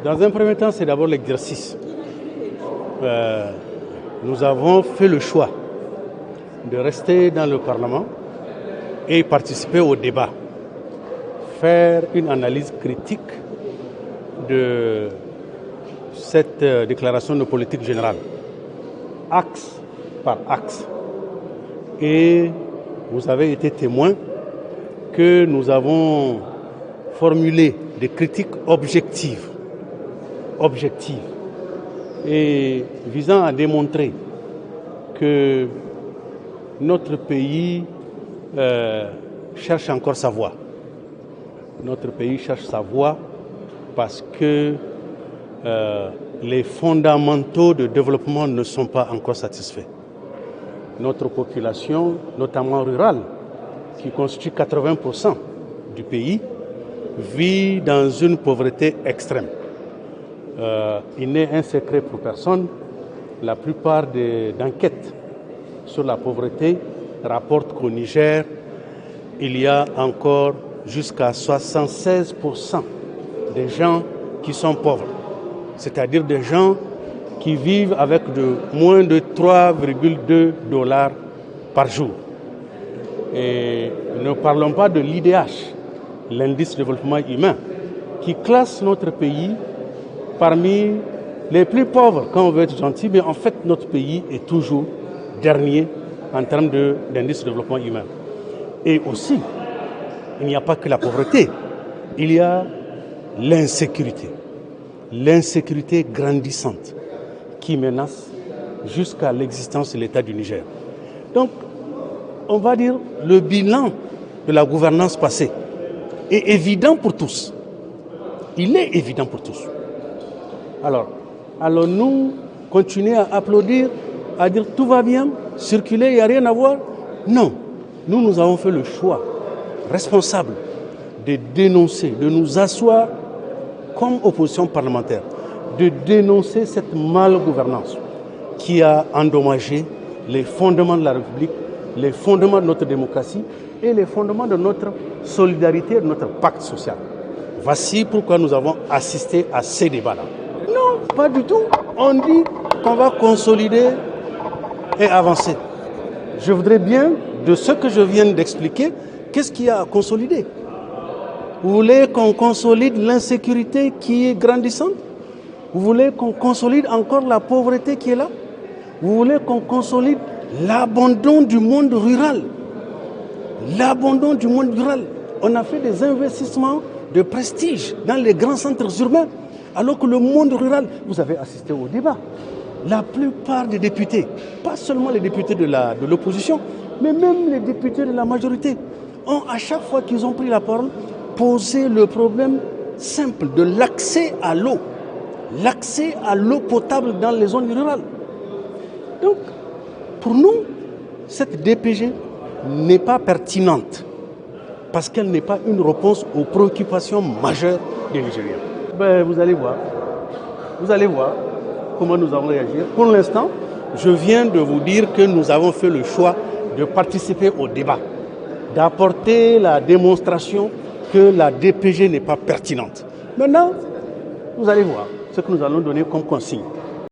Dans un premier temps, c'est d'abord l'exercice. Nous avons fait le choix de rester dans le Parlement et participer au débat, faire une analyse critique de cette déclaration de politique générale, axe par axe. Et vous avez été témoin que nous avons formulé des critiques objectives et visant à démontrer que notre pays cherche encore sa voie. Notre pays cherche sa voie parce que les fondamentaux de développement ne sont pas encore satisfaits. Notre population, notamment rurale, qui constitue 80% du pays, vit dans une pauvreté extrême. Il n'est un secret pour personne. La plupart des enquêtes sur la pauvreté rapportent qu'au Niger, il y a encore jusqu'à 76% des gens qui sont pauvres, c'est-à-dire des gens qui vivent avec moins de 3,2 $ par jour. Et ne parlons pas de l'IDH, l'indice de développement humain, qui classe notre pays parmi les plus pauvres, quand on veut être gentil, mais en fait notre pays est toujours dernier en termes d'indice de développement humain. Et aussi, il n'y a pas que la pauvreté, il y a l'insécurité grandissante qui menace jusqu'à l'existence de l'État du Niger. Donc, on va dire le bilan de la gouvernance passée est évident pour tous. Il est évident pour tous. Alors, allons-nous continuer à applaudir, à dire tout va bien, circuler, il n'y a rien à voir? Non. Nous avons fait le choix responsable de dénoncer, de nous asseoir comme opposition parlementaire, de dénoncer cette malgouvernance qui a endommagé les fondements de la République, les fondements de notre démocratie et les fondements de notre solidarité, de notre pacte social. Voici pourquoi nous avons assisté à ces débats-là. Non, pas du tout. On dit qu'on va consolider et avancer. Je voudrais bien, de ce que je viens d'expliquer, qu'est-ce qu'il y a à consolider? Vous voulez qu'on consolide l'insécurité qui est grandissante? Vous voulez qu'on consolide encore la pauvreté qui est là? Vous voulez qu'on consolide l'abandon du monde rural? L'abandon du monde rural. On a fait des investissements de prestige dans les grands centres urbains, alors que le monde rural, vous avez assisté au débat. La plupart des députés, pas seulement les députés de l'opposition, mais même les députés de la majorité, ont à chaque fois qu'ils ont pris la parole, posé le problème simple de l'accès à l'eau. L'accès à l'eau potable dans les zones rurales. Donc, pour nous, cette DPG n'est pas pertinente parce qu'elle n'est pas une réponse aux préoccupations majeures des Nigériens. Vous allez voir comment nous allons réagir. Pour l'instant, je viens de vous dire que nous avons fait le choix de participer au débat, d'apporter la démonstration que la DPG n'est pas pertinente. Maintenant, vous allez voir ce que nous allons donner comme consigne.